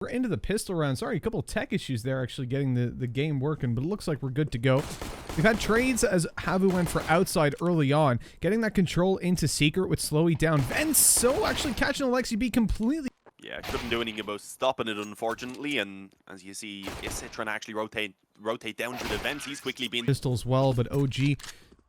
We're into the pistol round. Sorry, a couple of tech issues there actually getting the game working, but it looks like we're good to go. We've had trades as HAVU went for outside early on, getting that control into secret with Slowy down. Venso actually catching Alexi B completely. Yeah, couldn't do anything about stopping it, unfortunately, and as you see, Issa trying to actually rotate down to the vents. He's quickly being pistols well, but OG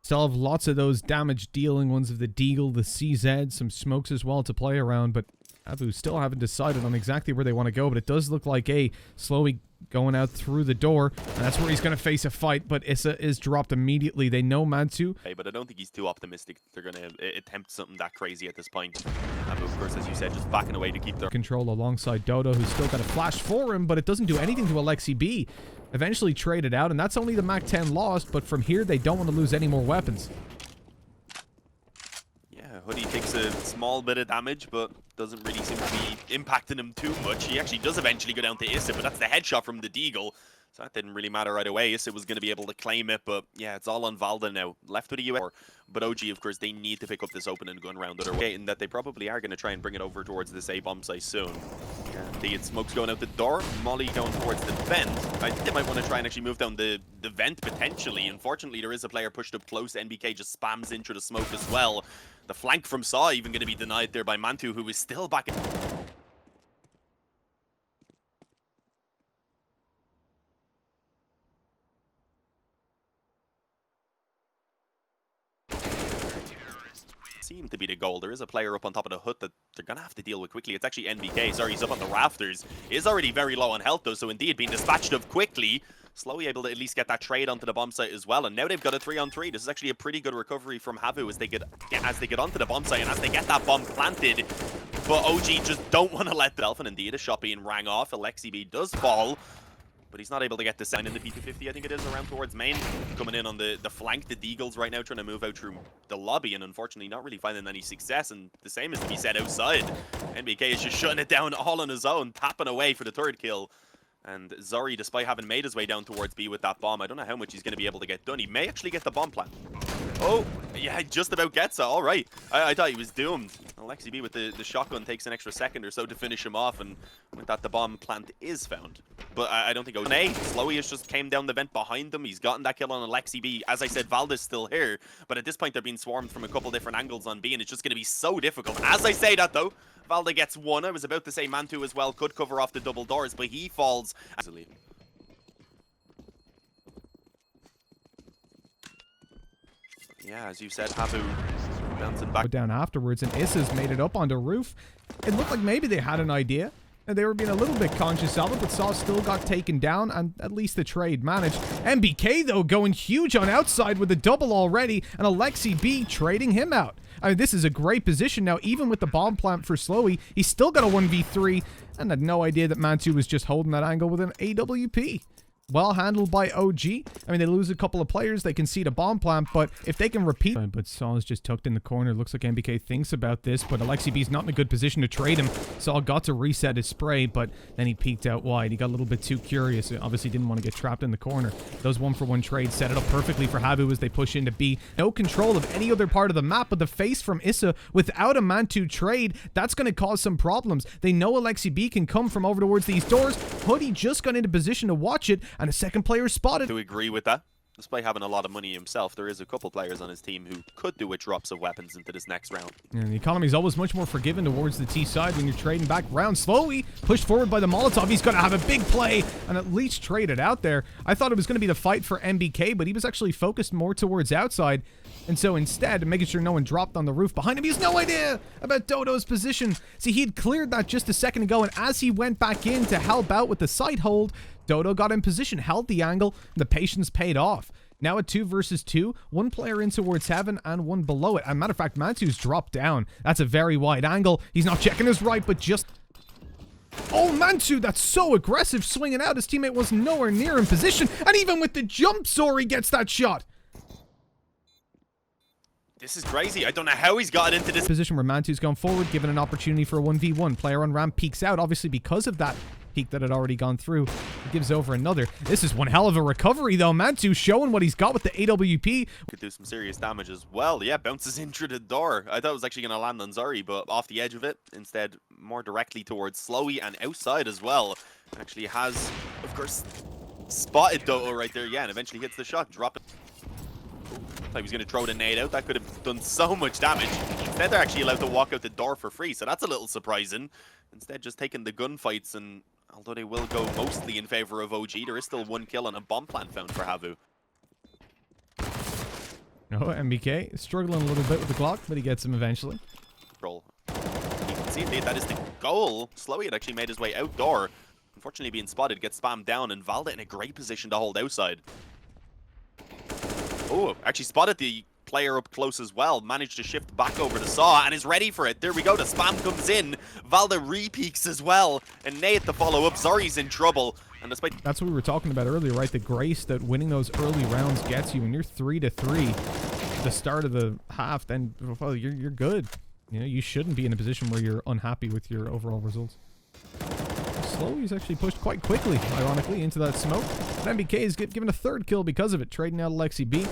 still have lots of those damage dealing ones of the Deagle, the CZ, some smokes as well to play around, but HAVU still haven't decided on exactly where they want to go, but it does look like Slowy going out through the door, and that's where he's going to face a fight, but Issa is dropped immediately. They know Mantu. Hey, but I don't think he's too optimistic they're going to attempt something that crazy at this point. HAVU, of course, as you said, just backing away to keep their control alongside Dodo, who's still got a flash for him, but it doesn't do anything to Alexi B. Eventually traded out, and that's only the MAC-10 lost, but from here, they don't want to lose any more weapons. Hoodie takes a small bit of damage, but doesn't really seem to be impacting him too much. He actually does eventually go down to Issa, but that's the headshot from the Deagle. So that didn't really matter right away. Issa was going to be able to claim it, but yeah, it's all on Valda now. Left with a US. But OG, of course, they need to pick up this opening gun round other way, and that they probably are going to try and bring it over towards this A-bomb site soon. The smoke's going out the door, Molly going towards the vent. I think they might want to try and actually move down the vent potentially. Unfortunately, there is a player pushed up close. NBK just spams into the smoke as well. The flank from Saw even going to be denied there by Mantu, who is still back in. Seem to be the goal. There is a player up on top of the hut that they're going to have to deal with quickly. It's actually NBK. Sorry, he's up on the rafters. Is already very low on health, though, so indeed being dispatched of quickly. Slowly able to at least get that trade onto the bomb site as well, and now they've got a 3-on-3. This is actually a pretty good recovery from HAVU as they get onto the bomb site and as they get that bomb planted. But OG just don't want to let the Elfin. Indeed, a shot being rang off. Alexi B does fall, but he's not able to get the sign in the P250, I think it is, around towards main. Coming in on the flank, the Deagles right now trying to move out through the lobby, and unfortunately not really finding any success, and the same is to be said outside. NBK is just shutting it down all on his own, tapping away for the third kill. And Zori, despite having made his way down towards B with that bomb, I don't know how much he's going to be able to get done. He may actually get the bomb plant. Oh, yeah, just about gets it. All right. I thought he was doomed. Alexi B with the shotgun takes an extra second or so to finish him off, and with that, the bomb plant is found. But I don't think Slowy has just came down the vent behind them. He's gotten that kill on Alexi B. As I said, Valda's still here, but at this point, they're being swarmed from a couple different angles on B, and it's just going to be so difficult. As I say that, though, Valda gets one. I was about to say Mantu as well could cover off the double doors, but he falls easily. Yeah, as you said, HAVU bouncing back down afterwards, and Issa's made it up on the roof. It looked like maybe they had an idea, and they were being a little bit conscious of it, but Saw still got taken down, and at least the trade managed. MBK, though, going huge on outside with a double already, and Alexi B trading him out. I mean, this is a great position now, even with the bomb plant for Slowy. He's still got a 1v3, and had no idea that Mantu was just holding that angle with an AWP. Well handled by OG. I mean, they lose a couple of players. They can see the bomb plant, but if they can repeat... But Saul is just tucked in the corner. Looks like MBK thinks about this, but Alexi B's not in a good position to trade him. Saul got to reset his spray, but then he peeked out wide. He got a little bit too curious. He obviously didn't want to get trapped in the corner. Those 1-for-1 trades set it up perfectly for HAVU as they push into B. No control of any other part of the map, but the face from Issa without a Mantu trade, that's going to cause some problems. They know Alexi B can come from over towards these doors. Hoodie just got into position to watch it, and a second player spotted. To agree with that. Despite having a lot of money himself, there is a couple players on his team who could do with drops of weapons into this next round. And the economy is always much more forgiving towards the T side when you're trading back round. Slowly pushed forward by the Molotov. He's going to have a big play and at least trade it out there. I thought it was going to be the fight for MBK, but he was actually focused more towards outside. And so instead, making sure no one dropped on the roof behind him, he has no idea about Dodo's position. See, he'd cleared that just a second ago, and as he went back in to help out with the sight hold, Dodo got in position, held the angle, and the patience paid off. Now at 2 versus 2, one player in towards heaven and one below it. As a matter of fact, Mantu's dropped down. That's a very wide angle. He's not checking his right, but just... Oh, Mantu, that's so aggressive, swinging out. His teammate was nowhere near in position, and even with the jump, Zori gets that shot. This is crazy. I don't know how he's gotten into this position where Mantu's gone forward, given an opportunity for a 1v1. Player on ramp peeks out, obviously because of that peek that had already gone through. He gives over another. This is one hell of a recovery, though. Mantu showing what he's got with the AWP. Could do some serious damage as well. Yeah, bounces in through the door. I thought it was actually going to land on Zari, but off the edge of it. Instead, more directly towards Slowy and outside as well. Actually has, of course, spotted Doto right there. Yeah, and eventually hits the shot. Drop it. Thought he was going to throw the nade out. That could have done so much damage. Instead, they're actually allowed to walk out the door for free, so that's a little surprising. Instead, just taking the gunfights, and although they will go mostly in favor of OG, there is still one kill and a bomb plant found for HAVU. No, MBK struggling a little bit with the Glock, but he gets him eventually. Roll. You can see indeed that is the goal. Slowy had actually made his way outdoor. Unfortunately, being spotted, gets spammed down, and Valda in a great position to hold outside. Oh, actually spotted the player up close as well. Managed to shift back over to Saw and is ready for it. There we go. The spam comes in. Valda re-peeks as well. And Nate to follow up. Zari's in trouble. And despite... That's what we were talking about earlier, right? The grace that winning those early rounds gets you. When you're 3-3 at the start of the half, then well, you're good. You know, you shouldn't be in a position where you're unhappy with your overall results. Slowy's actually pushed quite quickly, ironically, into that smoke. And MBK is given a third kill because of it, trading out Alexi B.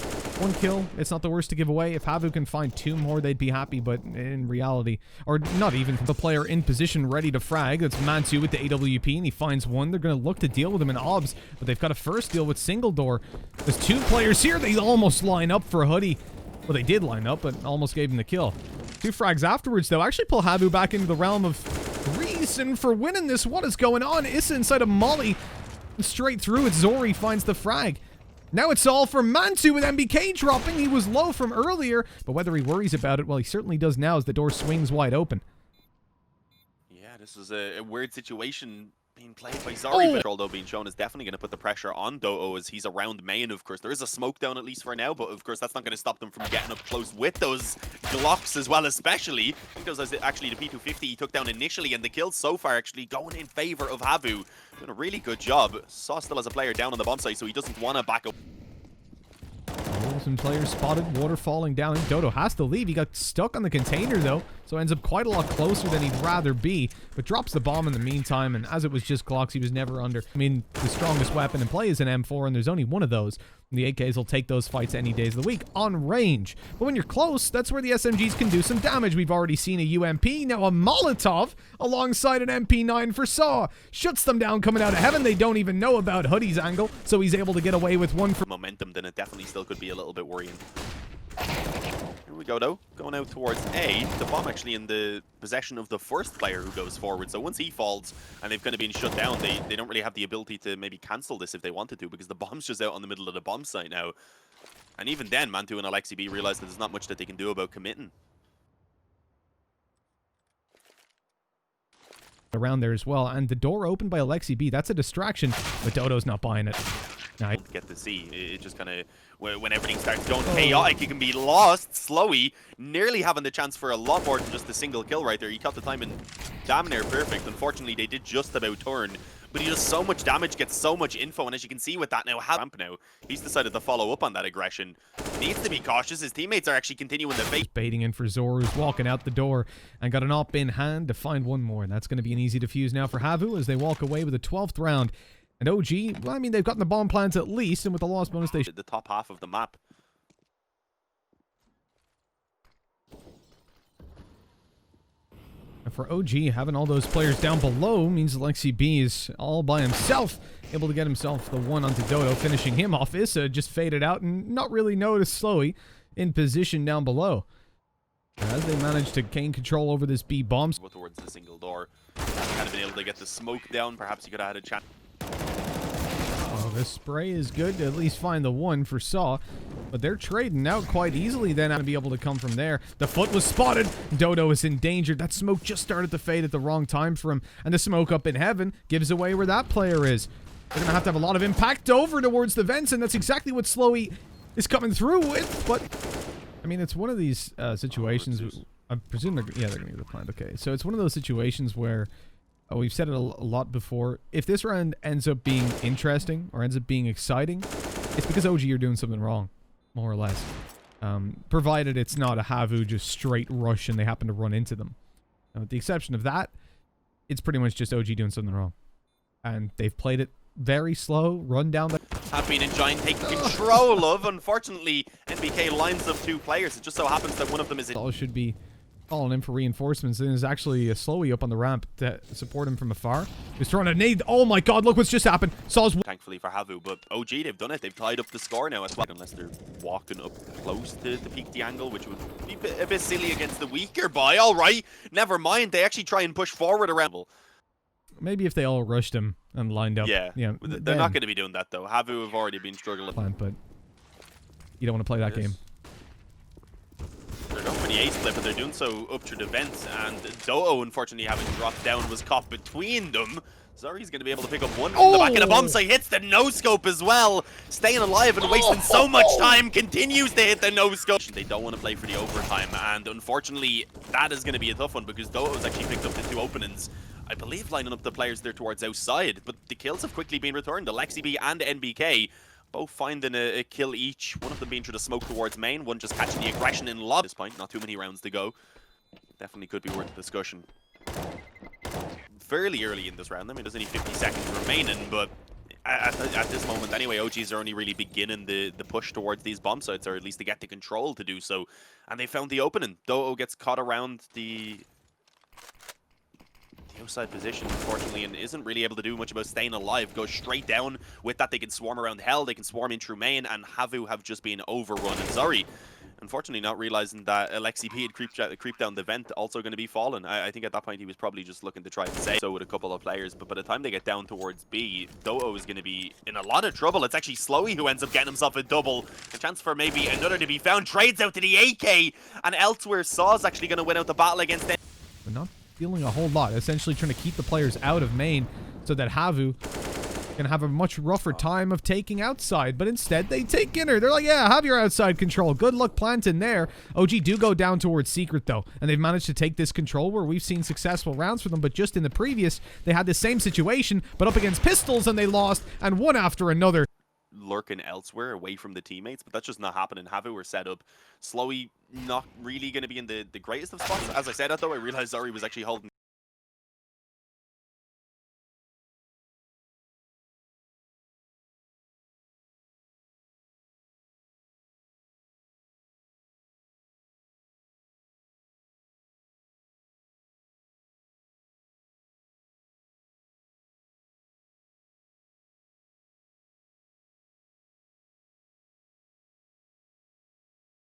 One kill, it's not the worst to give away. If HAVU can find 2 more, they'd be happy, but in reality, or not even, the player in position ready to frag. That's Mantu with the AWP, and he finds one. They're going to look to deal with him in OBS, but they've got a first deal with single door. There's 2 players here. They almost line up for a hoodie. Well, they did line up, but almost gave him the kill. 2 frags afterwards, though, actually pull HAVU back into the realm of reason for winning this. What is going on? Issa inside of Molly. Straight through it. Zori finds the frag. Now it's all for Mantu with MBK dropping. He was low from earlier, but whether he worries about it, well, he certainly does now as the door swings wide open. Yeah, this is a weird situation being played by Zari, but although being shown is definitely going to put the pressure on Doto as he's around main, of course. There is a smoke down at least for now, but of course that's not going to stop them from getting up close with those Glocks as well, especially. I think those are actually the P250 he took down initially, and the kills so far actually going in favor of HAVU. Doing a really good job. Saw still has a player down on the bomb site, so he doesn't want to back up. Some players spotted, water falling down. Doto has to leave. He got stuck on the container, though, so ends up quite a lot closer than he'd rather be, but drops the bomb in the meantime, and as it was just Glocks, he was never under. I mean, the strongest weapon in play is an M4, and there's only one of those. The AKs will take those fights any days of the week on range. But when you're close, that's where the SMGs can do some damage. We've already seen a UMP, now a Molotov alongside an MP9 for Saw. Shuts them down coming out of heaven. They don't even know about Hoodie's angle, so he's able to get away with one for momentum. Then it definitely still could be a little bit worrying. Here we go, though. Going out towards A. The bomb actually in the possession of the first player who goes forward. So once he falls and they've kind of been shut down, they don't really have the ability to maybe cancel this if they wanted to, because the bomb's just out on the middle of the bomb site now. And even then, Mantu and Alexi B realize that there's not much that they can do about committing. Around there as well, and the door opened by Alexi B. That's a distraction, but Doto's not buying it. Now, get to see it just kind of when everything starts going chaotic, it can be lost. Slowy nearly having the chance for a lot more than just a single kill right there. He caught the timing damn near perfect. Unfortunately, they did just about turn, but he does so much damage, gets so much info, and as you can see with that now, he's decided to follow up on that aggression. Needs to be cautious. His teammates are actually continuing the bait. Baiting in for Zor, who's walking out the door and got an op in hand to find one more, and that's going to be an easy defuse now for HAVU as they walk away with a 12th round. And OG, well, I mean, they've gotten the bomb plants at least, and with the loss bonus, they the top half of the map. And for OG, having all those players down below means Alexi B is all by himself, able to get himself the one onto Doto, finishing him off. Issa just faded out and not really noticed Slowy in position down below. As they manage to gain control over this B bomb. Towards the single door. Kind of been able to get the smoke down. Perhaps he could have had a chance. Oh, this spray is good to at least find the one for Saw, but they're trading out quite easily then to be able to come from there. The foot was spotted. Doto is in danger. That smoke just started to fade at the wrong time for him, and the smoke up in heaven gives away where that player is. They're going to have a lot of impact over towards the vents, and that's exactly what Slowy is coming through with, but I mean, it's one of these situations. I presume they're going to get the plant. Okay, so it's one of those situations where we've said it a lot before. If this round ends up being interesting or ends up being exciting, it's because OG are doing something wrong, more or less. Provided it's not a HAVU just straight rush and they happen to run into them. With the exception of that, it's pretty much just OG doing something wrong. And they've played it very slow, run down the... Have been enjoying taking control of. Unfortunately, NBK lines up 2 players. It just so happens that one of them is in. All should be calling in for reinforcements, and there's actually a Slowy up on the ramp to support him from afar. He's throwing a nade. Oh my god, look what's just happened. Saw's... Thankfully for HAVU, but OG, they've done it. They've tied up the score now as well. Unless they're walking up close to peak the angle, which would be a bit silly against the weaker buy. All right, never mind. They actually try and push forward around. Maybe if they all rushed him and lined up. Yeah, they're they're not going to be doing that though. HAVU have already been struggling. But you don't want to play that game. They're going for the A split, but they're doing so up through the vents, and Doe, unfortunately, having dropped down, was caught between them. Zori's going to be able to pick up one from the back of the bomb site, hits the no-scope as well. Staying alive and wasting so much time, continues to hit the no-scope. They don't want to play for the overtime, and unfortunately, that is going to be a tough one, because Doe's actually picked up the 2 openings. I believe lining up the players there towards outside, but the kills have quickly been returned. Alexi B and NBK both finding a kill each, one of them being through the smoke towards main, one just catching the aggression in lob. At this point, not too many rounds to go. Definitely could be worth a discussion. Fairly early in this round. I mean, there's only 50 seconds remaining, but at this moment anyway, OGs are only really beginning the push towards these bomb sites, or at least to get the control to do so. And they found the opening. Doe gets caught around the outside position, unfortunately, and isn't really able to do much about staying alive. Goes straight down. With that, they can swarm around hell, they can swarm in through main, and HAVU have just been overrun. And Zori, unfortunately, not realizing that Alexi P had creeped down the vent, also going to be fallen. I think at that point he was probably just looking to try to save so with a couple of players, but by the time they get down towards B, Doe is going to be in a lot of trouble. It's actually Slowy who ends up getting himself a double. A chance for maybe another to be found. Trades out to the AK, and elsewhere, Saw's actually going to win out the battle against them. But not feeling a whole lot. Essentially trying to keep the players out of main so that HAVU can have a much rougher time of taking outside, but instead they take inner. They're like, yeah, have your outside control. Good luck planting there. OG do go down towards secret though, and they've managed to take this control where we've seen successful rounds for them, but just in the previous, they had the same situation, but up against pistols, and they lost, and one after another. Lurking elsewhere away from the teammates, but that's just not happening. HAVU were set up. Slowy not really going to be in the greatest of spots. As I said that though, I realized Zori was actually holding